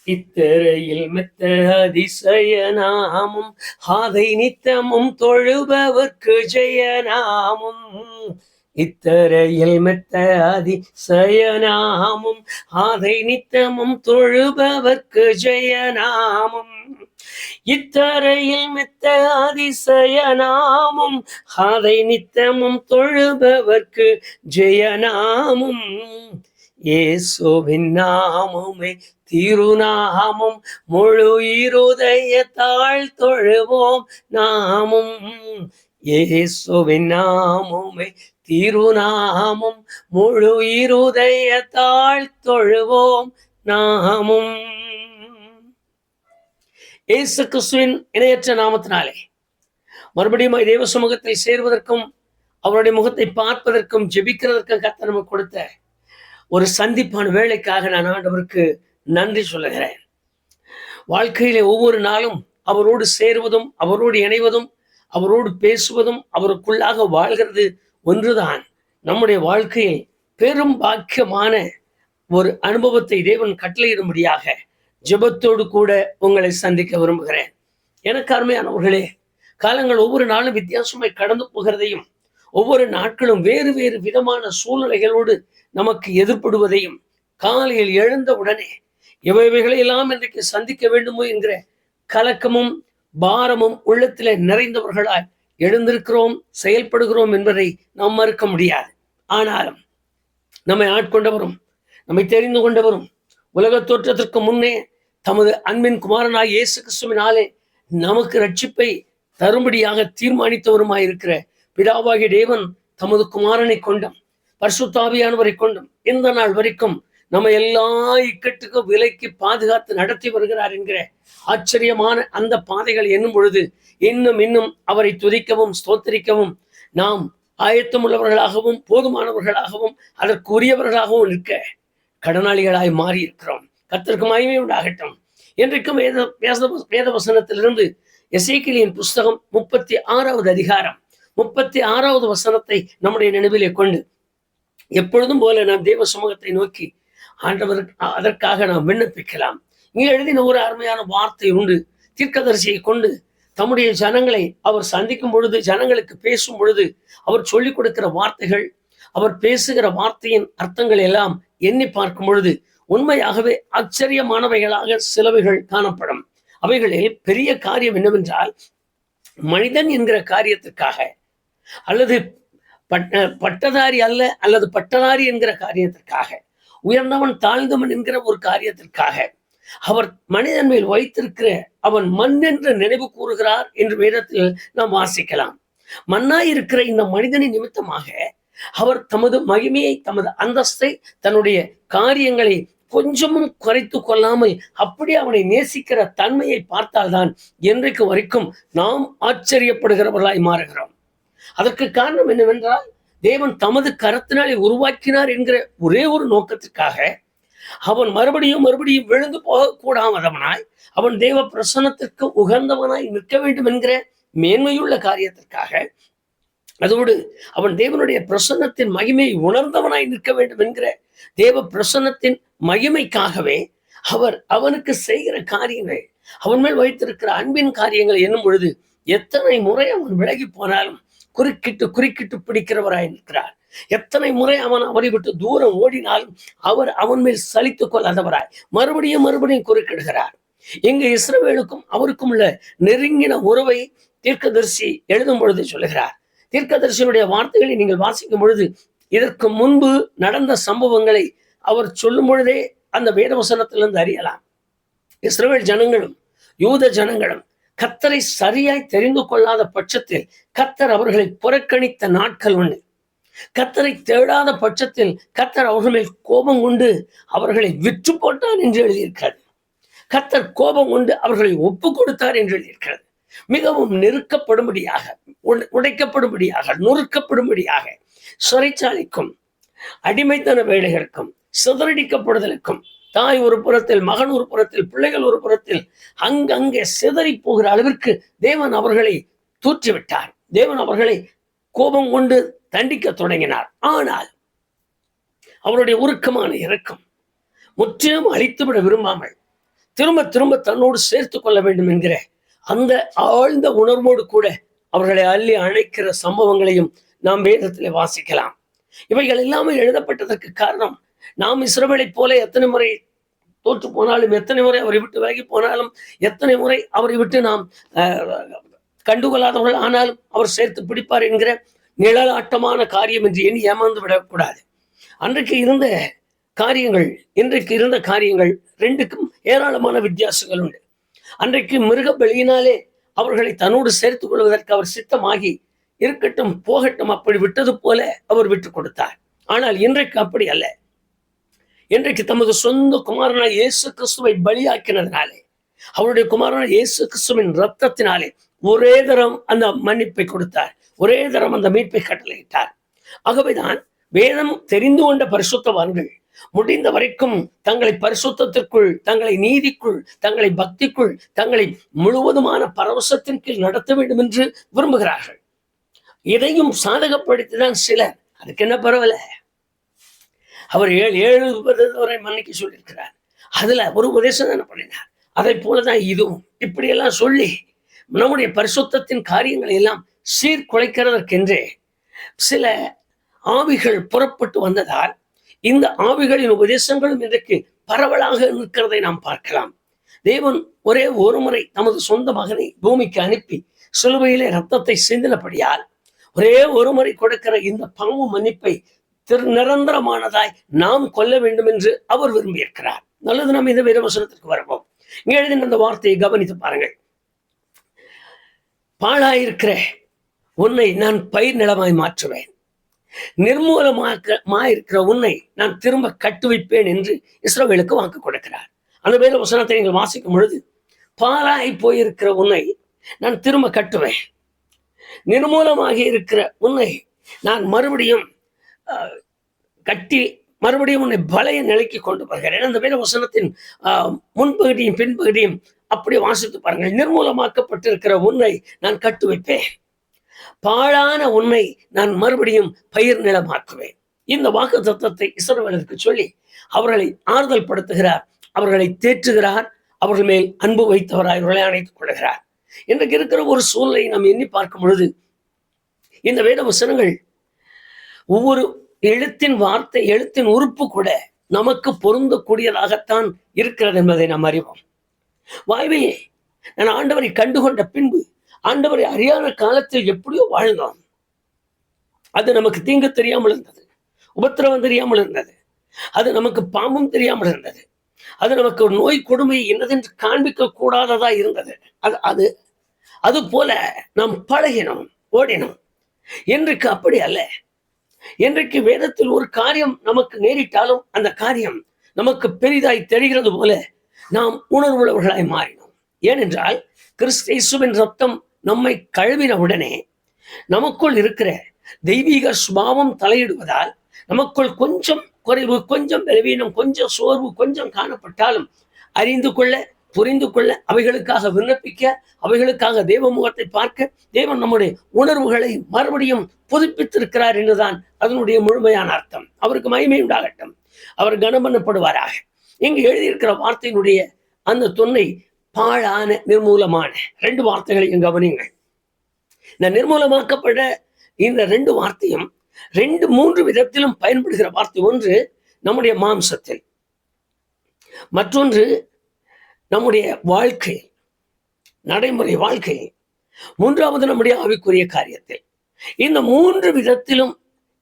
இத்தரையில் மெத்த அதிசயநாமம் அதை நித்தமும் தொழுபவர்க்கு ஜெயநாமம். இத்தரையில் மெத்த அதிசயநாமம் அதை நித்தமும் தொழுபவர்க்கு ஜெயநாமம். இத்தரையில் மெத்த அதிசயநாமம் அதை நித்தமும் தொழுபவர்க்கு ஜெயநாமம். இயேசுவின் நாமமே திருநாமம், முழு இருதயத்தால் தொழுவோம் நாமம். இயேசுவின் நாமமே திருநாமம், முழு இருதயத்தால் தொழுவோம் நாமம். இயேசு கிறிஸ்துவின் இணையற்ற நாமத்தினாலே மறுபடியும் தேவ சமூகத்தில் சேர்வதற்கும் அவருடைய முகத்தை பார்ப்பதற்கும் ஜெபிக்கிறதற்கும் கர்த்தர் நமக்கு கொடுத்த ஒரு சந்திப்பான வேலைக்காக நான் ஆண்டவருக்கு நன்றி சொல்லுகிறேன். வாழ்க்கையிலே ஒவ்வொரு நாளும் அவரோடு சேருவதும் அவரோடு இணைவதும் அவரோடு பேசுவதும் அவருக்குள்ளாக வாழ்கிறது ஒன்றுதான் நம்முடைய வாழ்க்கையில் பெரும் பாக்கியமான ஒரு அனுபவத்தை தேவன் கட்டளையிடும்படியாக ஜெபத்தோடு கூட உங்களை சந்திக்க விரும்புகிறேன். எனக்கு அருமையானவர்களே, காலங்கள் ஒவ்வொரு நாளும் வித்தியாசமாய் கடந்து போகிறதையும் ஒவ்வொரு நாட்களும் வேறு வேறு விதமான சூழ்நிலைகளோடு நமக்கு எதிர்ப்படுவதையும் காலையில் எழுந்த உடனே இவைகளை எல்லாம் இன்றைக்கு சந்திக்க வேண்டுமோ என்கிற கலக்கமும் பாரமும் உள்ளத்திலே நிறைந்தவர்களாய் எழுந்திருக்கிறோம், செயல்படுகிறோம் என்பதை நாம் மறுக்க முடியாது. ஆனாலும் நம்மை ஆட்கொண்டவரும் நம்மை தெரிந்து கொண்டவரும் உலக தோற்றத்திற்கு முன்னே தமது அன்பின் குமாரனாய் இயேசு கிறிஸ்துவினாலே நமக்கு ரட்சிப்பை தரும்படியாக தீர்மானித்தவருமாயிருக்கிற பிதாவாகிய தேவன் தமது குமாரனை கொண்டும் பரிசுத்த ஆவியானவரை கொண்டும் இந்த நாள் வரைக்கும் நம்ம எல்லா இக்கட்டுக்கும் விலைக்கு பாதுகாத்து நடத்தி வருகிறார் என்கிற ஆச்சரியமான அந்த பாதைகள் எண்ணும் பொழுது இன்னும் இன்னும் அவரை துதிக்கவும் ஸ்தோத்திரிக்கவும் நாம் ஆயத்தமுள்ளவர்களாகவும் போதுமானவர்களாகவும் அதற்கு உரியவர்களாகவும் நிற்க கடனாளிகளாய் மாறி இருக்கிறோம். கர்த்தருக்கு மகிமை உண்டாகட்டும். என்றைக்கும் வேத வசனத்திலிருந்து எசேக்கியேலின் புஸ்தகம் 36வது அதிகாரம் 36வது வசனத்தை நம்முடைய நினைவிலே கொண்டு எப்பொழுதும் போல நாம் தேவ சமூகத்தை நோக்கி ஆண்டவர் அதற்காக நாம் விண்ணப்பிக்கலாம். இங்கே எழுதின ஒரு அருமையான வார்த்தை உண்டு. தீர்க்கதரிசியை கொண்டு தம்முடைய ஜனங்களை அவர் சந்திக்கும் பொழுது, ஜனங்களுக்கு பேசும் பொழுது அவர் சொல்லிக் கொடுக்கிற வார்த்தைகள், அவர் பேசுகிற வார்த்தையின் அர்த்தங்கள் எல்லாம் எண்ணி பார்க்கும் பொழுது உண்மையாகவே ஆச்சரியமானவைகளாக சிலவைகள் காணப்படும். அவைகளில் பெரிய காரியம் என்னவென்றால், மனிதன் என்கிற காரியத்திற்காக அல்லது பட்டதாரி அல்ல அல்லது பட்டதாரி என்கிற காரியத்திற்காக, உயர்ந்தவன் தாழ்ந்தவன் என்கிற ஒரு காரியத்திற்காக அவர் மனிதன் மேல் வைத்திருக்கிற அவன் மண் என்று நினைவு கூறுகிறார் என்று வேதத்தில் நாம் வாசிக்கலாம். மண்ணாயிருக்கிற இந்த மனிதனின் நிமித்தமாக அவர் தமது மகிமையை, தமது அந்தஸ்தை, தன்னுடைய காரியங்களை கொஞ்சமும் குறைத்து கொள்ளாமல் அப்படி அவனை நேசிக்கிற தன்மையை பார்த்தால்தான் என்றைக்கு வரைக்கும் நாம் ஆச்சரியப்படுகிறவர்களாய் மாறுகிறோம். அதற்கு காரணம் என்னவென்றால், தேவன் தமது கரத்தினாலே உருவாக்கினார் என்கிற ஒரே ஒரு நோக்கத்திற்காக அவன் மறுபடியும் விழுந்து போகக்கூடாதவனாய், அவன் தேவ பிரசன்னத்திற்கு உகந்தவனாய் நிற்க வேண்டும் என்கிற மேன்மையுள்ள காரியத்திற்காக, அதோடு அவன் தேவனுடைய பிரசன்னத்தின் மகிமையை உணர்ந்தவனாய் நிற்க வேண்டும் என்கிற தேவ பிரசன்னத்தின் மகிமைக்காகவே அவர் அவனுக்கு செய்கிற காரியங்கள், அவன் மேல் வைத்திருக்கிற அன்பின் காரியங்கள் என்னும் பொழுது எத்தனை முறை அவன் விலகி போனாலும் குறுக்கிட்டு பிடிக்கிறவராய் நிற்கிறார். எத்தனை முறை அவன் அவரை விட்டு தூரம் ஓடினாலும் அவர் அவன் மேல் சலித்துக் கொள்ளாதவராய் மறுபடியும் குறுக்கிடுகிறார். இங்கு இஸ்ரவேலுக்கும் அவருக்கும் உள்ள நெருங்கின உறவை தீர்க்கதரிசி எழுதும் பொழுது சொல்லுகிறார். தீர்க்கதரிசியினுடைய வார்த்தைகளை நீங்கள் வாசிக்கும் பொழுது இதற்கு முன்பு நடந்த சம்பவங்களை அவர் சொல்லும் பொழுதே அந்த வேதவசனத்திலிருந்து அறியலாம். இஸ்ரவேல் ஜனங்களும் யூத ஜனங்களும் கர்த்தரை சரியாய் தெரிந்து கொள்ளாத பட்சத்தில் கர்த்தர் அவர்களை புறக்கணித்த நாட்கள் உண்டு. கர்த்தரை தேடாத பட்சத்தில் கர்த்தர் அவர்கள் மேல் கோபம் கொண்டு அவர்களை விற்று போட்டார் என்று எழுதியிருக்கிறது. கர்த்தர் கோபம் கொண்டு அவர்களை ஒப்பு கொடுத்தார் என்று எழுதியிருக்கிறது. மிகவும் நெருக்கப்படும்படியாக, உடைக்கப்படும்படியாக, நொறுக்கப்படும்படியாக, சிறைச்சாலைக்கும் அடிமைத்தன வேலைகளுக்கும் சிதறடிக்கப்படுதலுக்கும், தாய் ஒரு புறத்தில், மகன் ஒரு புறத்தில், பிள்ளைகள் ஒரு புறத்தில் அங்கங்கே சிதறி போகிற அளவிற்கு தேவன் அவர்களை தூற்றிவிட்டார். தேவன் அவர்களை கோபம் கொண்டு தண்டிக்க தொடங்கினார். ஆனால் அவருடைய உருக்கமான இரக்கம் முற்றிலும் அழித்துவிட விரும்பாமல் திரும்ப திரும்ப தன்னோடு சேர்த்து கொள்ள வேண்டும் என்கிற அந்த ஆழ்ந்த உணர்வோடு கூட அவர்களை அள்ளி அணைக்கிற சம்பவங்களையும் நாம் வேதத்திலே வாசிக்கலாம். இவைகள் எல்லாமே எழுதப்பட்டதற்கு காரணம், நாம் இஸ்ரவேலைப் போல எத்தனை முறை தோற்று போனாலும், எத்தனை முறை அவரை விட்டு விலகி போனாலும், எத்தனை முறை அவரை விட்டு நாம் கண்டுகொள்ளாதவர்கள் ஆனாலும் அவர் சேர்த்து பிடிப்பார் என்கிற நிழலாட்டமான காரியம் என்று எண்ணி ஏமாந்து விடக்கூடாது. அன்றைக்கு இருந்த காரியங்கள் இன்றைக்கு இருந்த காரியங்கள் ரெண்டுக்கும் ஏராளமான வித்தியாசங்கள் உண்டு. அன்றைக்கு மிருக பலியினாலே அவர்களை தன்னோடு சேர்த்துக் கொள்வதற்கு அவர் சித்தமாகி இருக்கட்டும் போகட்டும் அப்படி விட்டது போல அவர் விட்டு கொடுத்தார். ஆனால் இன்றைக்கு அப்படி அல்ல. இன்றைக்கு தமது சொந்த குமாரனாய் இயேசு கிறிஸ்துவை பலியாக்கினதுனாலே, அவருடைய குமாரனாய் இயேசு கிறிஸ்துவின் ரத்தத்தினாலே ஒரே தரம் அந்த மன்னிப்பை கொடுத்தார், ஒரே தரம் அந்த மீட்பை கட்டளையிட்டார். ஆகவேதான் வேதம் தெரிந்து கொண்ட பரிசுத்தவான்கள் முடிந்த வரைக்கும் தங்களை பரிசுத்தத்திற்குள், தங்களை நீதிக்குள், தங்களை பக்திக்குள், தங்களை முழுவதுமான பரவசத்தின் கீழ் நடத்த வேண்டும் என்று விரும்புகிறார்கள். இதையும் சாதகப்படுத்திதான் சிலர், அதுக்கு என்ன பரவாயில்ல, அவர் 7 வரை மன்னிக்க சொல்லியிருக்கிறார், அதுல ஒரு உபதேசம் தானே பண்ணினார், அதை போலதான் இதுவும் இப்படியெல்லாம் சொல்லி நம்முடைய பரிசுத்தத்தின் காரியங்களை எல்லாம் சீர்குலைக்கிறதற்கென்றே சில ஆவிகள் புறப்பட்டு வந்ததால் இந்த ஆவிகளின் உபதேசங்களும் இன்றைக்கு பரவலாக நிற்கிறதை நாம் பார்க்கலாம். தேவன் ஒரே ஒரு முறை தமது சொந்த மகனை பூமிக்கு அனுப்பி சிலுவையிலே ரத்தத்தை சிந்தினபடியால் ஒரே ஒரு முறை கொடுக்கிற இந்த பாவ மன்னிப்பை நிரந்தரமானதாய் நாம் கொள்ள வேண்டும் என்று அவர் விரும்பியிருக்கிறார். நல்லது, நாம் இந்த வேதவசனத்திற்கு வருவோம். இங்க எழுதின அந்த வார்த்தையை கவனித்து பாருங்கள். பாழாயிருக்கிற உன்னை நான் பயிர் நிலமாய் மாற்றுவேன், நிர்மூலமாயிருக்கிற உன்னை நான் திரும்ப கட்டுவிப்பேன் என்று இஸ்ரவேலுக்கு வாக்கு கொடுக்கிறார். அந்த வேத வசனத்தை நீங்கள் வாசிக்கும் பொழுது, பாழாய் போயிருக்கிற உன்னை நான் திரும்ப கட்டுவேன், நிர்மூலமாகி இருக்கிற உன்னை நான் மறுபடியும் கட்டி மறுபடியும் உன்னை பழைய நிலைக்கு கொண்டு வருகிறேன். அந்த வேத வசனத்தின் முன்பகுதியும் பின்பகுதியும் அப்படியே வாசித்து பாருங்கள். நிர்மூலமாக்கப்பட்டிருக்கிற உன்னை நான் கட்டு வைப்பேன், பாழான உன்னை நான் மறுபடியும் பயிர் நிலமாக்குவேன். இந்த வாக்கு தத்தத்தை இஸ்ரவேலருக்கு சொல்லி அவர்களை ஆறுதல் படுத்துகிறார், அவர்களை தேற்றுகிறார், அவர்கள் மேல் அன்பு வைத்தவராய் அவர்களை அணைத்துக் கொள்கிறார். இன்றைக்கு இருக்கிற ஒரு சூழ்நிலை நாம் எண்ணி பார்க்கும் பொழுது இந்த வேத வசனங்கள் ஒவ்வொரு எழுத்தின் வார்த்தை, எழுத்தின் உறுப்பு கூட நமக்கு பொருந்தக்கூடியதாகத்தான் இருக்கிறது என்பதை நாம் அறிவோம். வாய்மையே, நான் ஆண்டவரை கண்டுகொண்ட பின்பு ஆண்டவரை அறியாத காலத்தில் எப்படியோ வாழ்ந்தோம். அது நமக்கு தீங்கு தெரியாமல் இருந்தது, உபத்திரவம் தெரியாமல் இருந்தது, அது நமக்கு பாம்பும் தெரியாமல் இருந்தது, அது நமக்கு ஒரு நோய் கொடுமை என்னதென்று காண்பிக்க கூடாததா இருந்தது. அது அது போல நாம் பழகினோம், ஓடினோம். இன்றைக்கு அப்படி அல்ல. இன்றைக்கு வேதத்தில் ஒரு காரியம் நமக்கு நேரிட்டாலும் அந்த காரியம் நமக்கு பெரிதாய் தெரிகிறது போல நாம் உணர்வுள்ளவர்களாய் மாறினோம். ஏனென்றால் கிறிஸ்து இயேசுவின் ரத்தம் நம்மை கழுவின உடனே நமக்குள் இருக்கிற தெய்வீக சுபாவம் தலையிடுவதால் நமக்குள் கொஞ்சம் குறைவு, கொஞ்சம் பலவீனம், கொஞ்சம் சோர்வு கொஞ்சம் காணப்பட்டாலும் அறிந்து கொள்ள, புரிந்து கொள்ள, அவைகளுக்காக விண்ணப்பிக்க, அவைகளுக்காக தேவ முகத்தை பார்க்க தேவன் நம்முடைய உணர்வுகளை மறுபடியும் புதுப்பித்திருக்கிறார் என்றுதான் அதனுடைய முழுமையான அர்த்தம். அவருக்கு மகிமை உண்டாகட்டும், அவர் கனம் பண்ணப்படுவாராக. இங்கு எழுதியிருக்கிற வார்த்தையினுடைய அந்த தொன்னை பாழான, நிர்மூலமான 2 வார்த்தைகளையும் கவனியுங்கள். இந்த நிர்மூலமாக்கப்பட்ட இந்த 2 வார்த்தையும் 2-3 விதத்திலும் பயன்படுகிற வார்த்தை. ஒன்று நம்முடைய மாம்சத்தில், மற்றொன்று நம்முடைய வாழ்க்கை, நடைமுறை வாழ்க்கை, மூன்றாவது நம்முடைய ஆவிக்குரிய காரியத்தில். இந்த 3 விதத்திலும்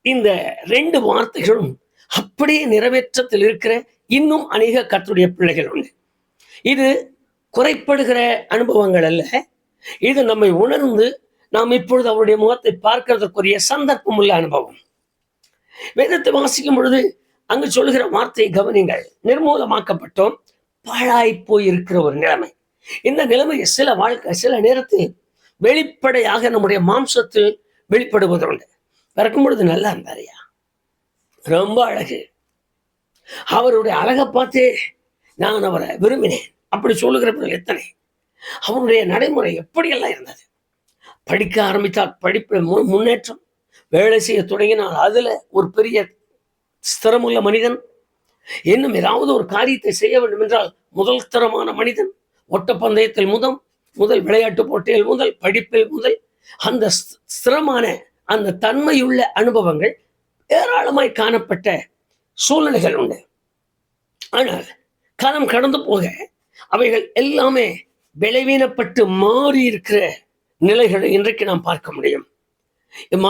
இந்த 2 வார்த்தைகளும் அப்படியே நிறைவேற்றத்தில் இருக்கிற இன்னும் அநேக கர்த்தருடைய பிள்ளைகள் உண்டு. இது குறைப்படுகிற அனுபவங்கள் அல்ல, இது நம்மை உணர்ந்து நாம் இப்பொழுது அவருடைய முகத்தை பார்க்கிறதுக்குரிய சந்தர்ப்பம் உள்ள அனுபவம். வேதத்தை வாசிக்கும் பொழுது அங்கு சொல்லுகிற வார்த்தையை கவனிங்கள். நிர்மூலமாக்கப்பட்டோம், பாழாய் போயிருக்கிற ஒரு நிலைமை. இந்த நிலைமை சில நேரத்தில் வெளிப்படையாக நம்முடைய மாம்சத்தில் வெளிப்படுவதுண்டு. பிறக்கும் பொழுது நல்லா இருந்தாரையா, ரொம்ப அழகு, அவருடைய அழகை பார்த்தே நான் அவரை விரும்பினேன், அப்படி சொல்லுகிறவர்கள் எத்தனை. அவருடைய நடைமுறை எப்படியெல்லாம் இருந்தது. படிக்க ஆரம்பித்தால் படிப்பு முன்னேற்றம், வேலை செய்ய தொடங்கினால் அதுல ஒரு பெரிய ஸ்திரமுள்ள மனிதன், இன்னும் ஏதாவது ஒரு காரியத்தை செய்ய வேண்டும் என்றால் முதல் தரமான மனிதன். ஓட்டப்பந்தயத்தில் முதல் விளையாட்டு போட்டியில் படிப்பில் அந்த ஸ்திரமான அந்த தன்மையுள்ள அனுபவங்கள் ஏராளமாய் காணப்பட்ட சூழ்நிலைகள் உண்டு. ஆனால் காலம் கடந்து போக அவைகள் எல்லாமே விளைவீனப்பட்டு மாறி இருக்கிற நிலைகளை இன்றைக்கு நாம் பார்க்க முடியும்.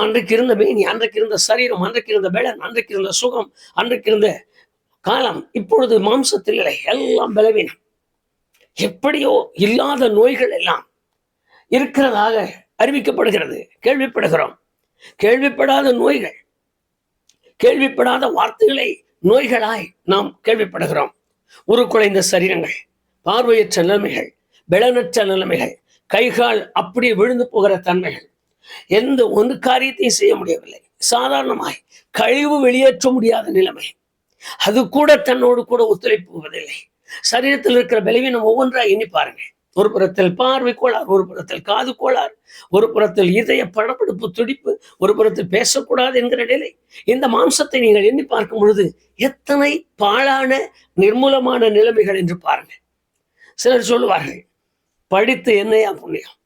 அன்றைக்கு இருந்த மேனி, அன்றைக்கு இருந்த சரீரம், அன்றைக்கு இருந்த பலன், அன்றைக்கு இருந்த சுகம், அன்றைக்கு இருந்த காலம் இப்பொழுது மாம்சத்தில் இல்லை, எல்லாம் பலவீனம். எப்படியோ இல்லாத நோய்கள் எல்லாம் இருக்கிறதாக அறிவிக்கப்படுகிறது, கேள்விப்படுகிறோம். கேள்விப்படாத நோய்கள், கேள்விப்படாத வார்த்தைகளை நோய்களாய் நாம் கேள்விப்படுகிறோம். உருக்குலைந்த சரீரங்கள், பார்வையற்ற நிலைமைகள், பலனற்ற நிலைமைகள், கைகால் அப்படியே விழுந்து போகிற தன்மைகள், எந்த ஒரு காரியத்தையும் செய்ய முடியவில்லை. சாதாரணமாய் கழிவு வெளியேற்ற முடியாத நிலைமை, அது கூட தன்னோடு கூட ஒத்துழைப்புவதில்லை. சரீரத்தில் இருக்கிற பலவீனம் ஒவ்வொன்றாக எண்ணி பாருங்க. ஒரு புறத்தில் பார்வை கோளாறு, ஒரு புறத்தில் காது கோளாறு, ஒரு புறத்தில் இதய படப்பிடிப்பு துடிப்பு, ஒரு புறத்தில் பேசக்கூடாது என்கிற நிலை. இந்த மாம்சத்தை நீங்கள் எண்ணி பார்க்கும் பொழுது எத்தனை பாழான நிர்மூலமான நிலைமைகள் என்று பாருங்க. சிலர் சொல்லுவார்கள், படித்து என்னையா புண்ணியம்,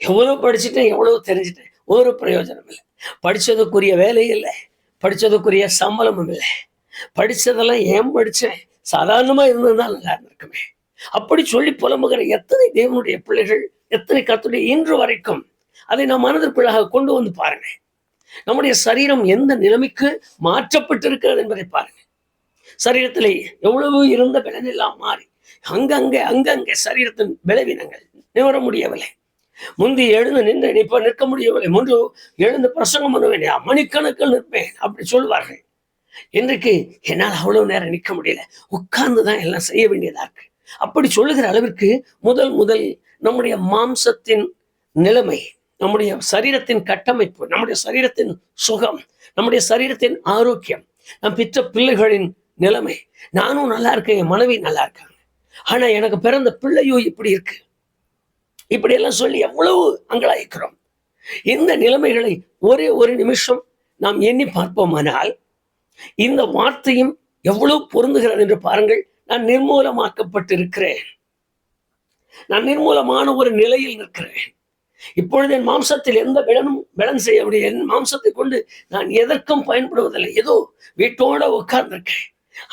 எவ்வளவு படிச்சுட்டேன், எவ்வளவு தெரிஞ்சுட்டேன், ஒரு பிரயோஜனம் இல்லை. படிச்சதுக்குரிய வேலை இல்லை, படிச்சதுக்குரிய சம்பளமும் இல்லை. படிச்சதெல்லாம் ஏன் படிச்சேன், சாதாரணமா இருந்ததுதான் நல்லா இருந்திருக்குமே. அப்படி சொல்லி புலம்புகிற எத்தனை தேவனுடைய பிள்ளைகள், எத்தனை கர்த்தருடைய இன்று வரைக்கும் அதை நாம் மனதிற்குள்ளாக கொண்டு வந்து பாருங்க. நம்முடைய சரீரம் எந்த நிலைமைக்கு மாற்றப்பட்டிருக்கிறது என்பதை பாருங்க. சரீரத்திலே எவ்வளவு இருந்த பலனெல்லாம் மாறி அங்கங்கே சரீரத்தின் பலவீனங்கள் நிவர முடியவில்லை. முந்தி எழுந்து நின்று இப்ப நிற்க முடியவில்லை, முன்பு எழுந்து பிரசங்கம் பண்ணுவேன், மணிக்கணக்கில் நிற்பேன் அப்படி சொல்வார்கள். இன்றைக்கு என்னால் அவ்வளவு நேரம் நிற்க முடியல, உட்கார்ந்துதான் எல்லாம் செய்ய வேண்டியதா இருக்கு. அப்படி சொல்லுகிற அளவிற்கு முதல் நம்முடைய மாம்சத்தின் நிலைமை, நம்முடைய சரீரத்தின் கட்டமைப்பு, நம்முடைய சரீரத்தின் சுகம், நம்முடைய சரீரத்தின் ஆரோக்கியம், நம் பெற்ற பிள்ளைகளின் நிலைமை. நானும் நல்லா இருக்கேன், என் மனைவி நல்லா இருக்காங்க, ஆனா எனக்கு பிறந்த பிள்ளையோ இப்படி இருக்கு, இப்படி எல்லாம் சொல்லி எவ்வளவு அங்கலாய்க்கிறோம். இந்த நிலைமைகளை ஒரே ஒரு நிமிஷம் நாம் எண்ணி பார்ப்போமானால் இந்த வார்த்தையும் எவ்வளவு பொருந்துகிறது என்று பாருங்கள். நான் நிர்மூலமாக்கப்பட்டிருக்கிறேன், நான் நிர்மூலமான ஒரு நிலையில் நிற்கிறேன். இப்பொழுது என் மாம்சத்தில் எந்த பலன் செய்ய முடியும், என் மாம்சத்தை கொண்டு நான் எதற்கும் பயன்படுவதில்லை. ஏதோ வீட்டோட உட்கார்ந்துருக்கேன்,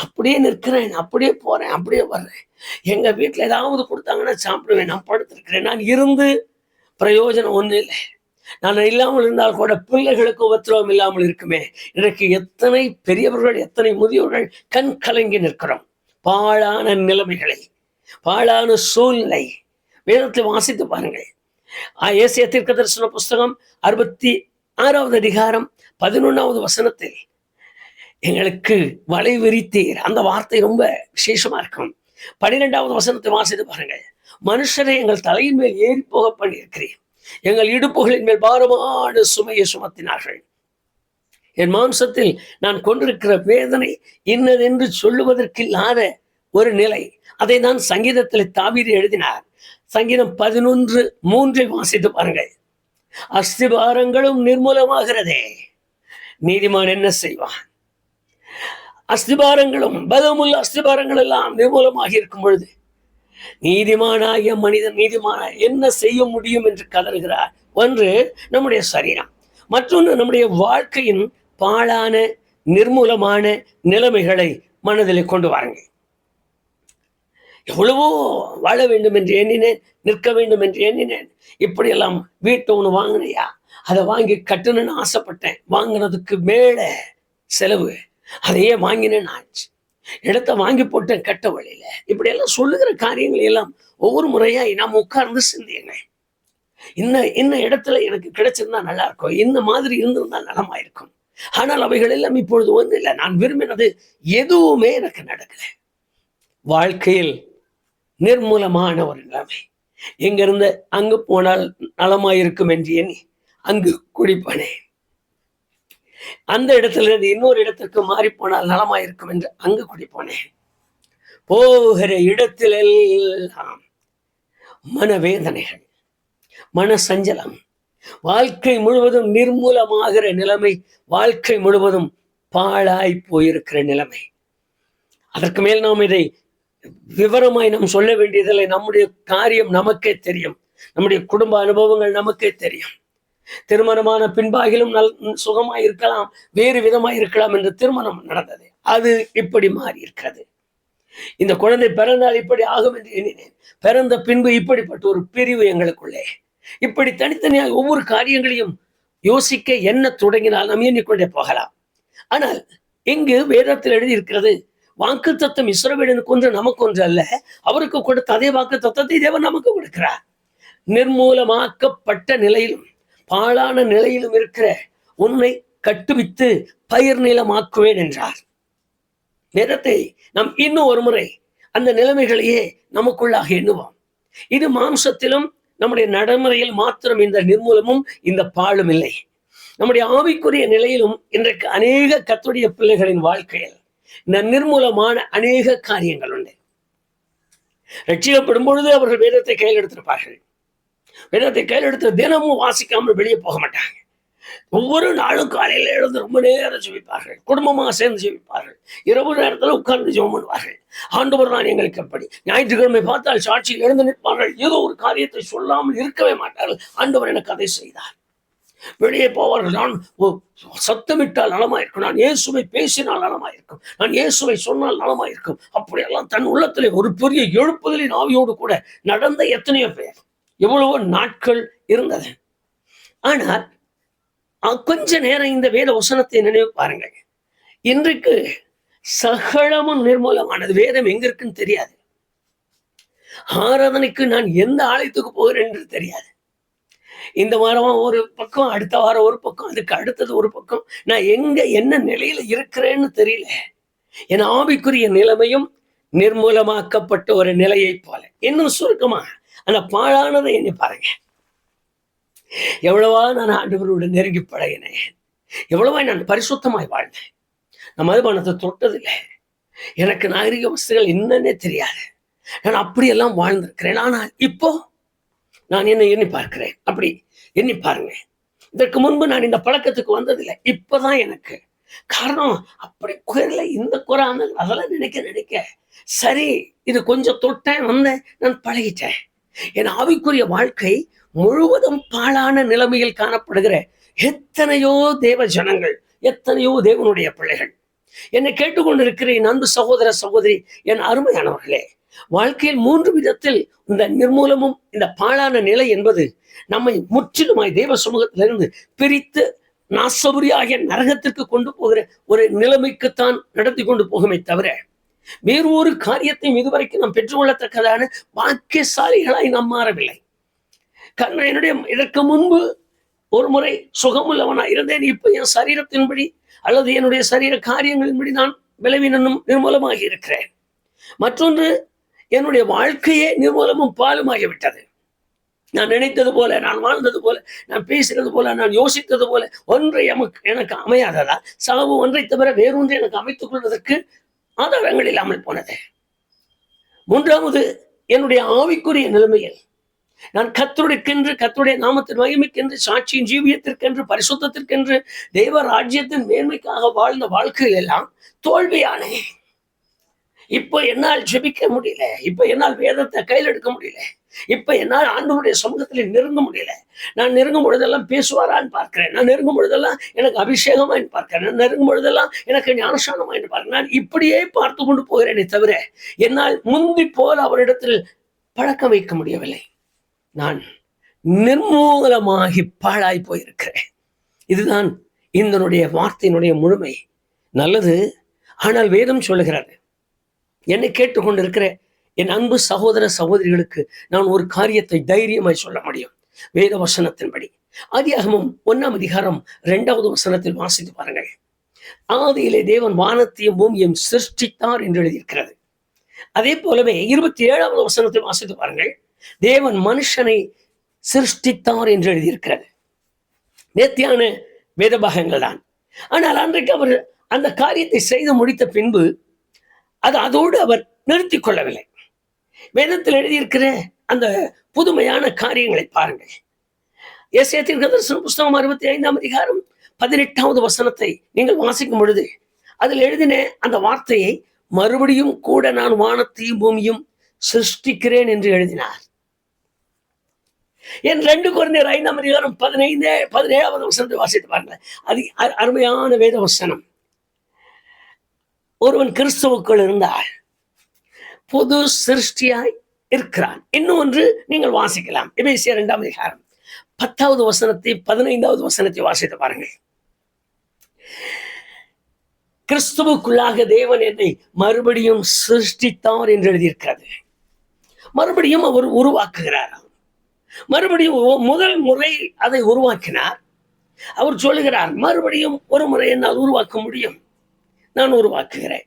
அப்படியே நிற்கிறேன், அப்படியே போறேன், அப்படியே வர்றேன். எங்க வீட்டுல ஏதாவது கொடுத்தாங்கன்னா சாப்பிடுவேன், நான் படுத்திருக்கிறேன். நான் இருந்து பிரயோஜனம் ஒன்றும் இல்லை. நான் இல்லாமல் இருந்தால் கூட பிள்ளைகளுக்கு உபத்திரவம் இல்லாமல் இருக்குமே. இன்றைக்கு எத்தனை பெரியவர்கள், எத்தனை முதியவர்கள் கண் கலங்கி நிற்கிறோம். பாழான நிலைமைகளை, பாழான சூழ்நிலை. வேதத்தை வாசித்து பாருங்கள். ஏசாயா தீர்க்கதரிசன புஸ்தகம் 66வது அதிகாரம் 11வது வசனத்தில் எங்களுக்கு வலை விரித்தீர், அந்த வார்த்தை ரொம்ப விசேஷமா இருக்கும். 12வது வசனத்தை வாசித்து பாருங்கள். மனுஷரை எங்கள் தலையின் மேல் ஏறி போக பண்ணியிருக்கிறேன், எங்கள் இடுப்புகளின் மேல் பாரமான சுமையை சுமத்தினார்கள். என் மாம்சத்தில் நான் கொண்டிருக்கிற வேதனை இன்னதென்று சொல்லுவதற்கில்லாத ஒரு நிலை. அதை நான் சங்கீதத்தில் தாவீது எழுதினார். சங்கீதம் 11:3 வாசித்து பாருங்கள். அஸ்திபாரங்களும் நிர்மூலமாகிறதே, நீதிமான் என்ன செய்வான்? அஸ்திபாரங்களும், பலமுள்ள அஸ்திபாரங்கள் எல்லாம் நிர்மூலமாக இருக்கும் பொழுது நீதிமானாகிய மனிதன் என்ன செய்ய முடியும் என்று கதறுகிறார். ஒன்று நம்முடைய சரீரம், மற்றொன்று நம்முடைய வாழ்க்கையின் பாழான நிர்மூலமான நிலைமைகளை மனதில் கொண்டு வாருங்கள். எவ்வளவோ வாழ வேண்டும் என்று எண்ணினேன், நிற்க வேண்டும் என்று எண்ணினேன், இப்படியெல்லாம் வீட்டை ஒன்று வாங்கினையா, அதை வாங்கி கட்டணும்னு ஆசைப்பட்டேன், வாங்கினதுக்கு மேல செலவு, அதையே வாங்கினேன் ஆச்சு, இடத்த வாங்கி போட்டேன் கட்ட வழியில. இப்படி எல்லாம் சொல்லுகிற காரியங்கள் எல்லாம் ஒவ்வொரு முறையா நாம் உட்கார்ந்து சிந்தியுங்கள். இந்த இடத்துல எனக்கு கிடைச்சிருந்தா நல்லா இருக்கும், இந்த மாதிரி இருந்திருந்தா நலமாயிருக்கும். ஆனால் அவைகள் எல்லாம் இப்பொழுது ஒன்றும் இல்லை. நான் விரும்பினது எதுவுமே எனக்கு நடக்கல. வாழ்க்கையில் நிர்மூலமான ஒரு நிலைமை. எங்கிருந்து அங்கு போனால் நலமாயிருக்கும் என்று எண்ணி அங்கு குடிப்பனேன், அந்த இடத்துல இருந்து இன்னொரு இடத்திற்கு மாறி போனால் நலமாயிருக்கும் என்று அங்கு குடிப்போனேன். போகிற இடத்திலெல்லாம் மனவேதனைகள், மன சஞ்சலம், வாழ்க்கை முழுவதும் நிர்மூலமாகிற நிலைமை, வாழ்க்கை முழுவதும் பாழாய் போயிருக்கிற நிலைமை. அதற்கு மேல் நாம் இதை விவரமாய் நாம் சொல்ல வேண்டியதில்லை. நம்முடைய காரியம் நமக்கே தெரியும். நம்முடைய குடும்ப அனுபவங்கள் நமக்கே தெரியும். திருமணமான பின்பாகிலும் சுகமாய் இருக்கலாம், வேறு விதமாய் இருக்கலாம் என்று திருமணம் நடந்தது. அது இப்படி மாறி இருக்கிறது. இந்த குழந்தை பிறந்தால் இப்படி ஆகும் என்று எண்ணினேன். பிறந்த பின்பு இப்படிப்பட்ட ஒரு பிரிவு எங்களுக்குள்ளே. இப்படி தனித்தனியாக ஒவ்வொரு காரியங்களையும் யோசிக்க என்ன தொடங்கினால் நாம் எண்ணிக்கொண்டே போகலாம். ஆனால் இங்கு வேதத்தில் எழுதியிருக்கிறது, வாக்கு தத்தம் இஸ்ரவேலனுக்கு ஒன்று நமக்கு ஒன்று அல்ல, அவருக்கு கொடுத்த அதே வாக்கு தத்தத்தை தேவன் நமக்கு கொடுக்கிறார். நிர்மூலமாக்கப்பட்ட நிலையிலும் பாழான நிலையிலும் இருக்கிற உன்னை கட்டுவித்து பயிர் நிலமாக்குவேன் என்றார். வேதத்தை நாம் இன்னும் ஒரு முறை அந்த நிலைமைகளையே நமக்குள்ளாக எண்ணுவோம். இது மாம்சத்திலும் நம்முடைய நடைமுறையில் மாத்திரம் இந்த நிர்மூலமும் இந்த பாழும் இல்லை. நம்முடைய ஆவிக்குரிய நிலையிலும் இன்றைக்கு அநேக கர்த்தருடைய பிள்ளைகளின் வாழ்க்கையில் இந்த நிர்மூலமான அநேக காரியங்கள் உண்டு. ரட்சிக்கப்படும் பொழுது அவர்கள் வேதத்தை கையில் எடுத்திருப்பார்கள். வேதத்தை கையில் எடுத்து தினமும் வாசிக்காமல் வெளியே போக மாட்டாங்க. ஒவ்வொரு நாளும் காலையில எழுந்து ரொம்ப நேரம் ஜெபிப்பார்கள். குடும்பமாக சேர்ந்து ஜெபிப்பார்கள். இரவு நேரத்தில் உட்கார்ந்து ஜெபம் பண்ணுவார்கள். ஆண்டவர் நான் எங்களுக்கு எப்படி. ஞாயிற்றுக்கிழமை பார்த்தால் சாட்சியில் எழுந்து நிற்பார்கள். ஏதோ ஒரு காரியத்தை சொல்லாமல் இருக்கவே மாட்டார்கள். ஆண்டவர் எனக்கு அதை செய்தார். வெளியே போவார்கள். நான் சத்தமிட்டால் நலமாயிருக்கும், நான் இயேசுவை பேசினால் நலமாயிருக்கும், நான் இயேசுவை சொன்னால் நலமாயிருக்கும். அப்படியெல்லாம் தன் உள்ளத்திலே ஒரு பெரிய எழுப்புதலின் ஆவியோடு கூட நடந்த எத்தனையோ பேர், எவ்வளவோ நாட்கள் இருந்தது. ஆனால் கொஞ்ச நேரம் இந்த வேத வசனத்தை நினைவு பாருங்கள். இன்றைக்கு சகலமும் நிர்மூலமானது. வேதம் எங்க இருக்குன்னு தெரியாது. ஆராதனைக்கு நான் எந்த ஆலயத்துக்கு போகிறேன் என்று தெரியாது. இந்த வாரம் ஒரு பக்கம், அடுத்த வாரம் ஒரு பக்கம், அதுக்கு அடுத்தது ஒரு பக்கம். நான் எங்க என்ன நிலையில இருக்கிறேன்னு தெரியல. என் ஆவிக்குரிய நிலைமையும் நிர்மூலமாக்கப்பட்ட ஒரு நிலையை போல. இன்னும் சுருக்கமா அந்த பாழானதை எண்ணி பாருங்க. எவ்வளவா நான் ஆண்டவரோடு நெருங்கி பழகினேன், எவ்வளவா நான் பரிசுத்தமாய் வாழ்ந்தேன். நான் மதுபானத்தை தொட்டதில்லை. எனக்கு நாகரிக வசதிகள் என்னன்னே தெரியாது. நான் அப்படியெல்லாம் வாழ்ந்திருக்கிறேன். ஆனால் இப்போ நான் என்ன எண்ணி பார்க்கிறேன். அப்படி எண்ணி பாருங்க. இதற்கு முன்பு நான் இந்த பழக்கத்துக்கு வந்ததில்லை. இப்பதான் எனக்கு காரணம். அப்படி குரல இந்த குரான அதெல்லாம் நினைக்க சரி, இது கொஞ்சம் தொட்டேன், வந்தேன், நான் பழகிட்டேன். என் ஆவிக்குரிய வாழ்க்கை முழுவதும் பாழான நிலைமையில் காணப்படுகிற எத்தனையோ தேவ ஜனங்கள், எத்தனையோ தேவனுடைய பிள்ளைகள், என்னை கேட்டுக்கொண்டிருக்கிற என் அன்பு சகோதர சகோதரி, என் அருமையானவர்களே, வாழ்க்கையில் 3 விதத்தில் இந்த நிர்மூலமும் இந்த பாழான நிலை என்பது நம்மை முற்றிலுமாய் தேவ சமூகத்திலிருந்து பிரித்து நாசபுரியாகிய நரகத்திற்கு கொண்டு போகிற ஒரு நிலைமைக்குத்தான் நடத்தி கொண்டு போகுமே தவிர வேறு ஒரு காரியத்தையும் இதுவரைக்கும் நாம் பெற்றுக்கொள்ளத்தக்கதான பாக்கியசாலிகளாய் நாம் மாறவில்லை. காரணம், என்னுடைய இதற்கு முன்பு ஒரு முறை சுகமுள்ளவனாய் இருந்தேன். இப்ப என் சரீரத்தின்படி அல்லது என்னுடைய சரீர காரியங்களின்படி நான் விளைவினும் நிர்மூலமாகி இருக்கிறேன். மற்றொன்று, என்னுடைய வாழ்க்கையே நிர்மூலமும் பாலுமாகிவிட்டது. நான் நினைத்தது போல, நான் வாழ்ந்தது போல, நான் பேசினது போல, நான் யோசித்தது போல ஒன்றை எனக்கு அமையாததா, சாவு ஒன்றை தவிர வேறொன்றை எனக்கு அமைத்துக் கொள்வதற்கு ஆதாரங்கள் இல்லாமல் போனது. 3வது, என்னுடைய ஆவிக்குரிய நிலைமையில் நான் கர்த்தருக்கென்று, கர்த்தருடைய நாமத்தின் மகிமைக்கென்று, சாட்சியின் ஜீவியத்திற்கென்று, பரிசுத்தத்திற்கென்று, தெய்வ ராஜ்யத்தின் மேன்மைக்காக வாழ்ந்த வாழ்க்கையில் எல்லாம் தோல்வியானே. இப்ப என்னால் ஜெபிக்க முடியல. இப்ப என்னால் வேதத்தை கையில் எடுக்க முடியல. இப்ப என்னால் ஆண்டவருடைய சமூகத்தில் நெருங்க முடியல. நான் நெருங்கும் பொழுதெல்லாம் பேசுவாரான்னு பார்க்கிறேன். நான் நெருங்கும் பொழுதெல்லாம் எனக்கு அபிஷேகமாயின்னு பார்க்கிறேன். நான் நெருங்கும் பொழுதெல்லாம் எனக்கு ஞானஸ்நானமாயின்னு பார்க்கிறேன். நான் இப்படியே பார்த்து கொண்டு போகிறேனே தவிர என்னால் முந்தி போல அவரிடத்தில் பழக்கம் வைக்க முடியவில்லை. நான் நிர்மூலமாகி பாழாய் போயிருக்கிறேன். இதுதான் இதனுடைய வார்த்தையினுடைய முழுமை. நல்லது. ஆனால் வேதம் சொல்லுகிறது, என்னை கேட்டுக்கொண்டிருக்கிற என் அன்பு சகோதர சகோதரிகளுக்கு நான் ஒரு காரியத்தை தைரியமாய் சொல்ல முடியும். வேத வசனத்தின்படி ஆதியாகமம் 1ஆம் அதிகாரம் 2வது வசனத்தில் வாசித்து பாருங்கள். ஆதியிலே தேவன் வானத்தையும் பூமியையும் சிருஷ்டித்தார் என்று எழுதியிருக்கிறது. அதே போலவே 27வது வசனத்தில் வாசித்து பாருங்கள். தேவன் மனுஷனை சிருஷ்டித்தார் என்று எழுதியிருக்கிறது. நேர்த்தியான வேத பாகங்கள் தான். ஆனால் அன்றைக்கு அவர் அந்த காரியத்தை செய்து முடித்த பின்பு அதோடு அவர் நிறுத்திக் கொள்ளவில்லை. வேதத்தில் எழுதியிருக்கிற அந்த புதுமையான காரியங்களை பாருங்கள். எஸ்ஐயா தீர்க்கதரிசன புஸ்தகம் 65ஆம் அதிகாரம் 18வது வசனத்தை நீங்கள் வாசிக்கும் பொழுது அதில் எழுதின அந்த வார்த்தையை மறுபடியும் கூட நான் வானத்தையும் பூமியும் சிருஷ்டிக்கிறேன் என்று எழுதினார். என் 2 கொரிந்தியர் 5ஆம் அதிகாரம் 17வது வசனத்தை வாசித்து பாருங்கள். அது அருமையான வேத வசனம். ஒருவன் கிறிஸ்துவுக்குள் இருந்தால் புது சிருஷ்டியாய் இருக்கிறான். இன்னும் ஒன்று நீங்கள் வாசிக்கலாம். எபேசியர் 2ஆம் அதிகாரம் 10வது வசனத்தை 15வது வசனத்தை வாசித்து பாருங்கள். கிறிஸ்துவுக்குள்ளாக தேவன் என்னை மறுபடியும் சிருஷ்டித்தார் என்று எழுதியிருக்கிறது. மறுபடியும் அவர் உருவாக்குகிறார். மறுபடியும் முதல் முறை அதை உருவாக்கினார். அவர் சொல்லுகிறார், மறுபடியும் ஒரு முறை என்னால் உருவாக்க முடியும், நான் உருவாக்குகிறேன்.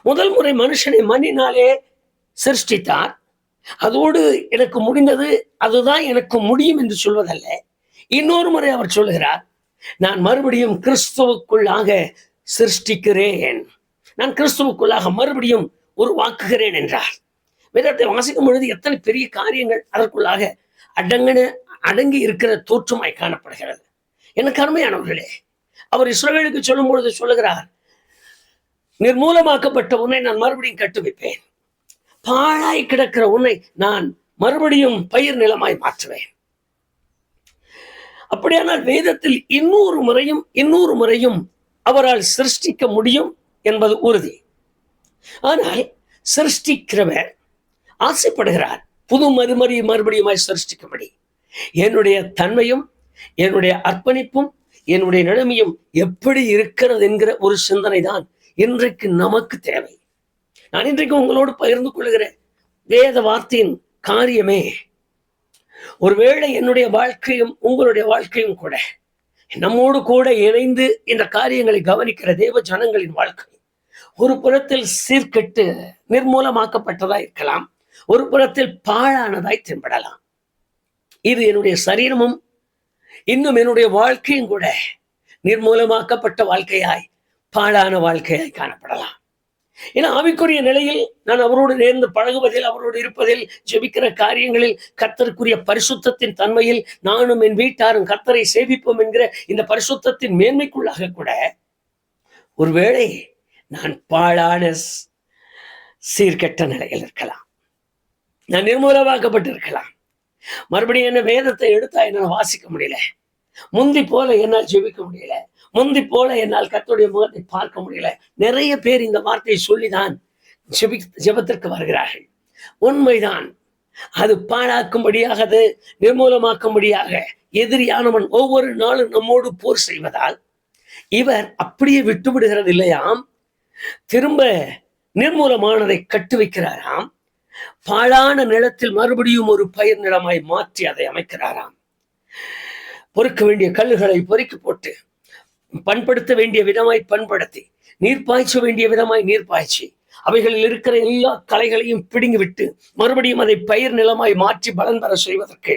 முதல் முறை மனுஷனை மண்ணினாலே சிருஷ்டித்தார். அதோடு எனக்கு முடிந்தது, அதுதான் எனக்கு முடியும் என்று சொல்வதல்ல. இன்னொரு முறை அவர் சொல்லுகிறார், நான் மறுபடியும் கிறிஸ்துவுக்குள்ளாக சிருஷ்டிக்கிறேன், நான் கிறிஸ்துவுக்குள்ளாக மறுபடியும் உருவாக்குகிறேன் என்றார். வேதத்தை வாசிக்கும் பொழுது எத்தனை பெரிய காரியங்கள் அதற்குள்ளாக அடங்கி இருக்கிற தோற்றமாய் காணப்படுகிறது. எனக்கு அருமையானவர்களே, அவர் இஸ்ரவேலுக்கு சொல்லும் பொழுது சொல்லுகிறார், நிர்மூலமாக்கப்பட்ட உன்னை நான் மறுபடியும் கட்டுவிப்பேன், பாழாய் கிடக்கிற உன்னை நான் மறுபடியும் பயிர் நிலமாய் மாற்றுவேன். அப்படியானால் வேதத்தில் இன்னொரு முறையும் அவரால் சிருஷ்டிக்க முடியும் என்பது உறுதி. ஆனால் சிருஷ்டிக்கிறவர் ஆசைப்படுகிறார் புது மறுபடியுமாய் சிருஷ்டிக்கும்படி. என்னுடைய தன்மையும் என்னுடைய அர்ப்பணிப்பும் என்னுடைய நிலைமையும் எப்படி இருக்கிறது என்கிற ஒரு சிந்தனை தான் இன்றைக்கு நமக்கு தேவை. நான் இன்றைக்கு உங்களோடு பகிர்ந்து கொள்கிற வேத வார்த்தையின் காரியமே, ஒருவேளை என்னுடைய வாழ்க்கையும் உங்களுடைய வாழ்க்கையும் கூட நம்மோடு கூட இணைந்து இந்த காரியங்களை கவனிக்கிற தேவ ஜனங்களின் வாழ்க்கை ஒரு புறத்தில் சீர்கெட்டு நிர்மூலமாக்கப்பட்டதா இருக்கலாம், ஒரு புறத்தில் பாழானதாய் தென்படலாம். இது என்னுடைய சரீரமும் இன்னும் என்னுடைய வாழ்க்கையும் கூட நிர்மூலமாக்கப்பட்ட வாழ்க்கையாய் பாழான வாழ்க்கையாய் காணப்படலாம். ஏன்னா ஆவிக்குரிய நிலையில் நான் அவரோடு நேர்ந்து பழகுவதில், அவரோடு இருப்பதில், ஜெபிக்கிற காரியங்களில், கர்த்தருக்குரிய பரிசுத்தத்தின் தன்மையில் நானும் என் வீட்டாரும் கர்த்தரை சேவிப்போம் என்கிற இந்த பரிசுத்தத்தின் மேன்மைக்குள்ளாக கூட ஒருவேளை நான் பாழான சீர்கெட்ட நிலையில் இருக்கலாம், நான் நிர்மூலமாக்கப்பட்டு இருக்கலாம். மறுபடியும் என்ன வேதத்தை எடுத்தா என்னால் வாசிக்க முடியல, முந்தி போல என்னால் ஜெபிக்க முடியல, முந்தி போல என்னால் கர்த்தருடைய முகத்தை பார்க்க முடியல. நிறைய பேர் இந்த வார்த்தையை சொல்லிதான் ஜெபத்திற்கு வருகிறார்கள். உண்மைதான், அது பாழாக்கும்படியாக, அது நிர்மூலமாக்கும்படியாக எதிரியானவன் ஒவ்வொரு நாளும் நம்மோடு போர் செய்வதால் இவர் அப்படியே விட்டு விடுகிறது இல்லையாம், திரும்ப நிர்மூலமானதை கட்டு வைக்கிறாராம். பாழான நிலத்தில் மறுபடியும் ஒரு பயிர் நிலமாய் மாற்றி அதை அமைக்கிறாராம். பொறுக்க வேண்டிய கல்லுகளை பொறுக்கி போட்டு, பண்படுத்த வேண்டிய விதமாய் பண்படுத்தி, நீர் பாய்ச்ச வேண்டிய விதமாய் நீர் பாய்ச்சி, அவைகளில் இருக்கிற எல்லா களைகளையும் பிடுங்கி விட்டு மறுபடியும் அதை பயிர் நிலமாய் மாற்றி பலன் பெற செய்வதற்கு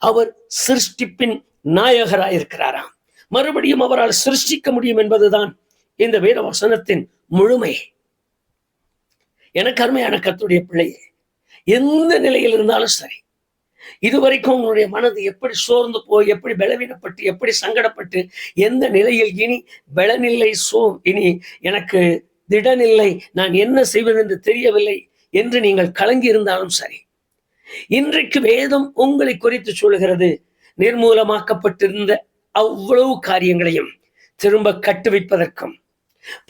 அவர் சிருஷ்டிப்பின் நாயகராயிருக்கிறாராம். மறுபடியும் அவரால் சிருஷ்டிக்க முடியும் என்பதுதான் இந்த வேத வசனத்தின் முழுமை. எனக்கு அருமையான கர்த்தருடைய பிள்ளையே, எந்த நிலையில் இருந்தாலும் சரி, இதுவரைக்கும் உங்களுடைய மனது எப்படி சோர்ந்து போய், எப்படி பலவீனப்பட்டு, எப்படி சங்கடப்பட்டு, எந்த நிலையில் இனி பலனில்லை, இனி எனக்கு திடனில்லை, நான் என்ன செய்வது என்று தெரியவில்லை என்று நீங்கள் கலங்கி இருந்தாலும் சரி, இன்றைக்கு வேதம் உங்களை குறித்து சொல்லுகிறது, நிர்மூலமாக்கப்பட்டிருந்த அவ்வளவு காரியங்களையும் திரும்ப கட்டுவிப்பதற்கும்,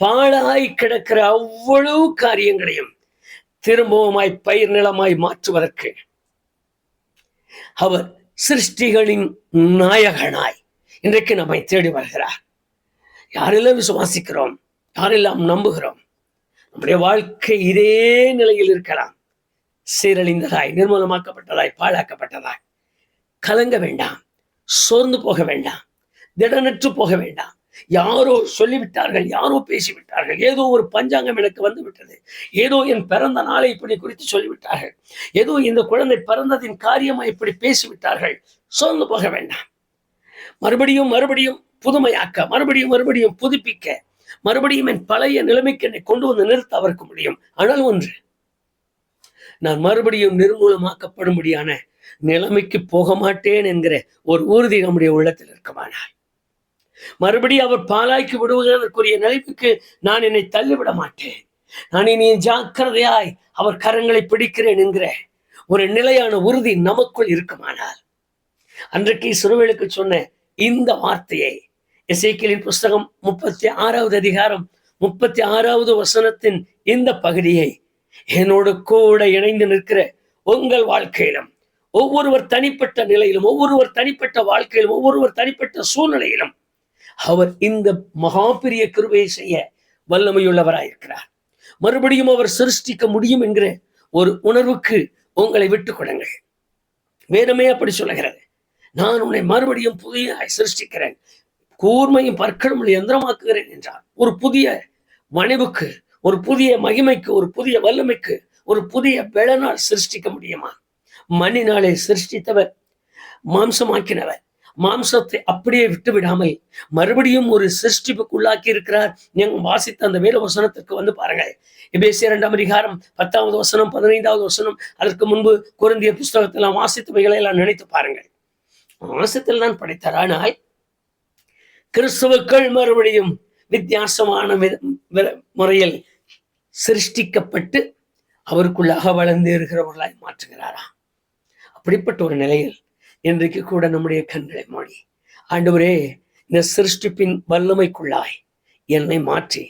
பாழாய் கிடக்கிற அவ்வளவு காரியங்களையும் திரும்பவுமாய் பயிர் நிலமாய் மாற்றுவதற்கு அவர் சிருஷ்டிகளின் நாயகனாய் இன்றைக்கு நம்மை தேடி வருகிறார். யாரெல்லாம் விசுவாசிக்கிறோம், யாரெல்லாம் நம்புகிறோம், நம்முடைய வாழ்க்கை இதே நிலையில் இருக்கலாம், சீரழிந்ததாய், நிர்மூலமாக்கப்பட்டதாய், பாழாக்கப்பட்டதாய். கலங்க வேண்டாம், சோர்ந்து போக வேண்டாம், திடனற்று போக வேண்டாம். யாரோ சொல்லிவிட்டார்கள், யாரோ பேசிவிட்டார்கள், ஏதோ ஒரு பஞ்சாங்கம் எனக்கு வந்து விட்டது, ஏதோ என் பிறந்த நாளை இப்படி குறித்து சொல்லிவிட்டார்கள், ஏதோ இந்த குழந்தை பிறந்ததின் காரியமா இப்படி பேசிவிட்டார்கள். சோர்ந்து போக வேண்டாம். மறுபடியும் புதுமையாக்க, மறுபடியும் புதுப்பிக்க, மறுபடியும் என் பழைய நிலைமைக்கு என்னை கொண்டு வந்து நிறுத்த அவருக்கு முடியும். ஆனால் ஒன்று, நான் மறுபடியும் நிர்மூலமாக்கப்படும்படியான நிலைமைக்கு போக மாட்டேன் என்கிற ஒரு உறுதி நம்முடைய உள்ளத்தில் இருக்குமானால், மறுபடியும் அவர் பாலாய்க்கு விடுவதற்குரிய நிலைமைக்கு நான் என்னை தள்ளிவிட மாட்டேன். நான் இனி ஜாக்கிரதையாய் அவர் கரங்களை பிடிக்கிறேன் என்கிற ஒரு நிலையான உறுதி நமக்குள் இருக்குமானால், அன்றைக்கு இஸ்ரவேலுக்கு சொன்ன இந்த வார்த்தையை எசேக்கியேலின் புஸ்தகம் 36வது அதிகாரம் 36வது வசனத்தின் இந்த பகுதியை என்னோடு கூட இணைந்து நிற்கிற உங்கள் வாழ்க்கையிலும், ஒவ்வொருவர் தனிப்பட்ட நிலையிலும், ஒவ்வொருவர் தனிப்பட்ட வாழ்க்கையிலும், ஒவ்வொருவர் தனிப்பட்ட சூழ்நிலையிலும் அவர் இந்த மகாபெரிய கிருபையை செய்ய வல்லமையுள்ளவராயிருக்கிறார். மறுபடியும் அவர் சிருஷ்டிக்க முடியும் என்கிற ஒரு உணர்வுக்கு உங்களை விட்டுக் கொடுங்கள். வேதமே அப்படி சொல்லுகிறது. நான் உன்னை மறுபடியும் புதிய சிருஷ்டிக்கிறேன், கூர்மையும் பற்களும் யந்திரமாக்குகிறேன் என்றார். ஒரு புதிய வனைவுக்கு, ஒரு புதிய மகிமைக்கு, ஒரு புதிய வல்லமைக்கு, ஒரு புதிய பெலனால் சிருஷ்டிக்க முடியுமா? மண்ணினாலே சிருஷ்டித்தவர், மாம்சமாக்கினவர், மாம்சத்தை அப்படியே விட்டு விடாமல் மறுபடியும் ஒரு சிருஷ்டிப்புக்குள்ளாக்கி இருக்கிறார். நீங்க வாசித்த அந்த வேத வசனத்திற்கு வந்து பாருங்கள். எபேசியர் 2ஆம் அதிகாரம் 10வது வசனம், 15வது வசனம், அதற்கு முன்பு கொரிந்தியர் புஸ்தகத்தெல்லாம் வாசித்தவைகளை எல்லாம் நினைத்து பாருங்கள். மாம்சத்தில் தான் படைத்தார். ஆனால் கிறிஸ்துவுக்குள் மறுபடியும் வித்தியாசமான முறையில் சிருஷ்டிக்கப்பட்டு அவருக்குள்ளாக வளர்ந்து இருக்கிறவர்களாய் மாற்றுகிறாராம். அப்படிப்பட்ட ஒரு நிலையில் இன்றைக்கு கூட நம்முடைய கண்களை மூடி, ஆண்டவரே, இந்த சிருஷ்டிப்பின் வல்லமைக்குள்ளாய் என்னை மாற்றி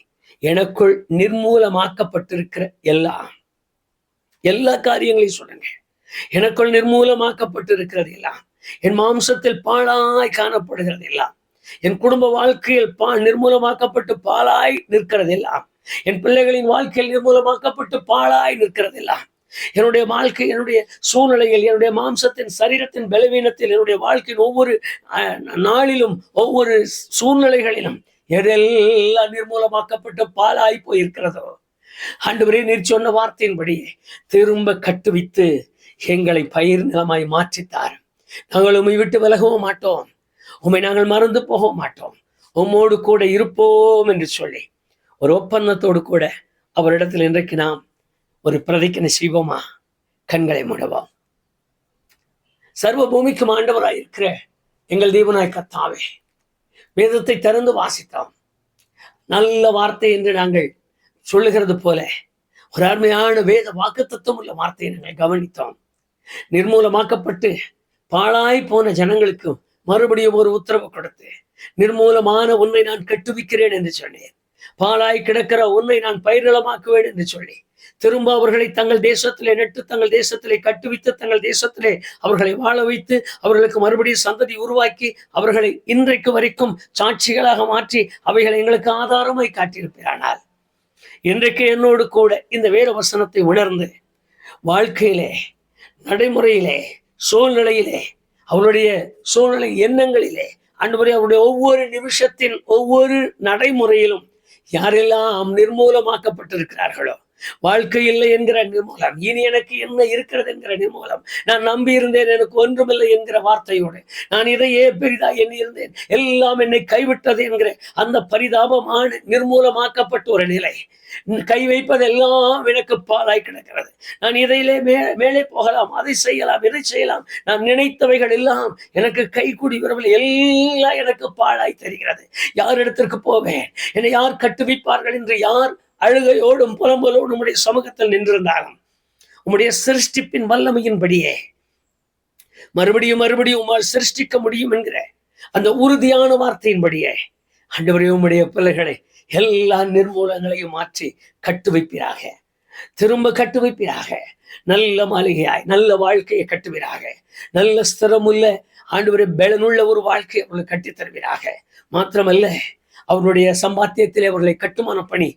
எனக்குள் நிர்மூலமாக்கப்பட்டிருக்கிற எல்லா காரியங்களையும் சொல்லுங்க. எனக்குள் நிர்மூலமாக்கப்பட்டிருக்கிறது எல்லாம், என் மாம்சத்தில் பாழாய் காணப்படுகிறது எல்லாம், என் குடும்ப வாழ்க்கையில் நிர்மூலமாக்கப்பட்டு பாழாய் நிற்கிறது எல்லாம், என் பிள்ளைகளின் வாழ்க்கையில் நிர்மூலமாக்கப்பட்டு பாழாய் நிற்கிறது எல்லாம், என்னுடைய வாழ்க்கை, என்னுடைய சூழ்நிலையில், என்னுடைய மாம்சத்தின் சரீரத்தின் பலவீனத்தில், என்னுடைய வாழ்க்கையின் ஒவ்வொரு நாளிலும், ஒவ்வொரு சூழ்நிலைகளிலும் எதெல்லாம் நிர்மூலமாக்கப்பட்டு பாழாய் போயிருக்கிறதோ, ஆண்டவரே, நீர் சொன்ன வார்த்தையின்படி திரும்ப கட்டுவித்து எங்களை பயிர் நிலமாய் மாற்றித்தார். நாங்கள் உம்மை விட்டு விலகவும் மாட்டோம், உம்மை நாங்கள் மறந்து போக மாட்டோம், உம்மோடு கூட இருப்போம் என்று சொல்லி ஒரு ஒப்பந்தத்தோடு கூட அவரிடத்தில் இன்றைக்கு நாம் ஒரு பிரதிக்கனை செய்வோமா? கண்களை மூடுவோம். சர்வ பூமிக்கும் ஆண்டவராயிருக்கிற எங்கள் தேவனாய் கர்த்தாவே, வேதத்தை திறந்து வாசித்தோம். நல்ல வார்த்தை என்று நாங்கள் சொல்லுகிறது போல ஒரு அருமையான வேத வாக்குத்தத்தம் உள்ள வார்த்தையை நாங்கள் கவனித்தோம். நிர்மூலமாக்கப்பட்டு பாழாய் போன ஜனங்களுக்கு மறுபடியும் ஒரு உத்தரவு கொடுத்து, நிர்மூலமான உன்னை நான் கட்டுவிக்கிறேன் என்று சொன்னேன், பாழாய் கிடக்கிற உன்னை நான் பயிரிழமாக்குவேன் என்று சொல்லி திரும்ப அவர்களை தங்கள் தேசத்திலே நட்டு, தங்கள் தேசத்திலே கட்டுவித்து, தங்கள் தேசத்திலே அவர்களை வாழ வைத்து, அவர்களுக்கு மறுபடியும் சந்ததி உருவாக்கி, அவர்களை இன்றைக்கு வரைக்கும் சாட்சிகளாக மாற்றி அவைகளை எங்களுக்கு ஆதாரமாய் காட்டியிருக்கிறானால், இன்றைக்கு என்னோடு கூட இந்த வேத வசனத்தை உணர்ந்து வாழ்க்கையிலே, நடைமுறையிலே, சூழ்நிலையிலே, அவருடைய சூழ்நிலை எண்ணங்களிலே, ஆண்டவரே, அவருடைய ஒவ்வொரு நிமிஷத்தின் ஒவ்வொரு நடைமுறையிலும் யாரெல்லாம் நிர்மூலமாக்கப்பட்டிருக்கிறார்களோ, வாழ்க்கை இல்லை என்கிற நிர்மூலம், இனி எனக்கு என்ன இருக்கிறது என்கிற நிர்மூலம், நான் நம்பி இருந்தேன் எனக்கு ஒன்றுமில்லை என்கிற வார்த்தையோடு, நான் இதையே பெரிதா எண்ணி இருந்தேன், எல்லாம் என்னை கைவிட்டது என்கிற அந்த பரிதாபமான நிர்மூலமாக்கப்பட்ட ஒரு நிலை, கை வைப்பதெல்லாம் எனக்கு பாலாய் கிடக்கிறது, நான் இதையிலே மேலே போகலாம், அதை செய்யலாம், இதை செய்யலாம், நான் நினைத்தவைகள் எல்லாம் எனக்கு கை கூடி வரவில்லை, எல்லாம் எனக்கு பாழாய் தெரிகிறது, யார் இடத்திற்கு போவேன், என்னை யார் கட்டுவிப்பார்கள் என்று யார் அழுகையோடும் புலம்பலோடும் உம்முடைய சமூகத்தில் நின்றிருந்தாலும், உம்முடைய சிருஷ்டிப்பின் வல்லமையின்படியே மறுபடியும் உம்மால் சிருஷ்டிக்க முடியும் என்கிற அந்த உறுதியான வார்த்தையின்படியே ஆண்டவரே, உம்முடைய பிள்ளைகளை எல்லா நிர்மூலங்களையும் மாற்றி கட்டுவைப்பீராக, திரும்ப கட்டுவைப்பீராக, நல்ல மாளிகையாய் நல்ல வாழ்க்கையை கட்டுவீராக, நல்ல ஸ்திரமுள்ள ஆண்டவரே பலனுள்ள ஒரு வாழ்க்கையை அவர்கள் கட்டித் தருவீராக. மாத்திரமல்ல, அவர்களுடைய சம்பாத்தியத்திலே அவர்களை கட்டுமான பணி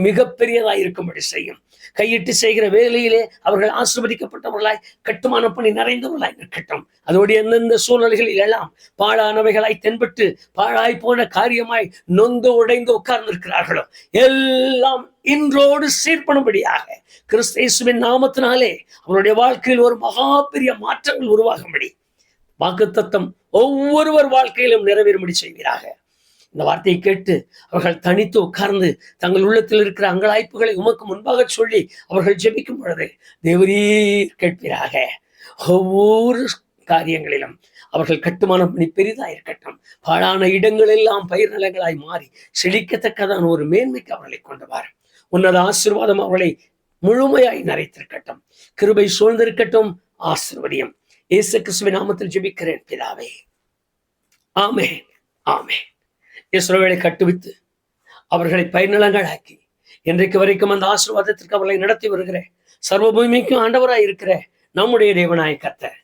மிகப்பெரியதாய் இருக்கும்படி செய்யும். கையிட்டு செய்கிற வேலையிலே அவர்கள் ஆசீர்வதிக்கப்பட்டவர்களாய், கட்டுமான பணி நிறைந்தவர்களாய் நிற்கட்டும். அதோடு எந்தெந்த சூழ்நிலைகளில் எல்லாம் பாழானவைகளாய் தென்பட்டு பாழாய் போன காரியமாய் நொந்து உடைந்து உட்கார்ந்து இருக்கிறார்களோ, எல்லாம் இன்றோடு சீர்படும்படியாக கிறிஸ்து இயேசுவின் நாமத்தினாலே அவருடைய வாழ்க்கையில் ஒரு மகா பெரிய மாற்றங்கள் உருவாகும்படி வாக்குத்தத்தம் ஒவ்வொருவர் வாழ்க்கையிலும் நிறைவேறும்படி செய்வீராக. இந்த வார்த்தையை கேட்டு அவர்கள் தனித்து உட்கார்ந்து தங்கள் உள்ளத்தில் இருக்கிற அங்கலாய்ப்புகளை உமக்கு முன்பாக சொல்லி அவர்கள் ஜெபிக்கும் பொழுது தேவரீர் கேட்பீராக. ஒவ்வொரு காரியங்களிலும் அவர்கள் கட்டுமான பணி பெரிதாக இருக்கட்டும். பாழான இடங்கள் எல்லாம் பயிர் நிலங்களாய் மாறி செழிக்கத்தக்கதான ஒரு மேன்மைக்கு அவர்களை கொண்டு வார். உன்னத ஆசீர்வாதம் அவர்களை முழுமையாய் நிறைத்திருக்கட்டும். கிருபை சூழ்ந்திருக்கட்டும். ஆசீர்வதியும். இயேசு கிறிஸ்துவின் நாமத்தில் ஜெபிக்கிறேன் பிதாவே. ஆமென், ஆமென். இஸ்ரவேலை கட்டுவித்து அவர்களை பயிர்நிலங்களாக்கி இன்றைக்கு வரைக்கும் அந்த ஆசீர்வாதத்திற்கு அவர்களை நடத்தி வருகிற சர்வ பூமிக்கும் ஆண்டவராய் இருக்கிற நம்முடைய தேவனாய் கர்த்தர்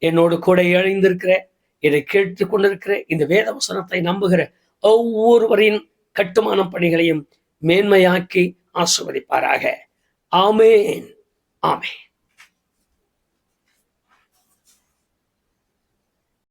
என்னோடு கூட இணைந்திருக்கிற, இதை கேட்டு கொண்டிருக்கிற, இந்த வேத வசனத்தை நம்புகிற ஒவ்வொருவரின் கட்டுமான பணிகளையும் மேன்மையாக்கி ஆசீர்வதிப்பாராக. ஆமென், ஆமென்.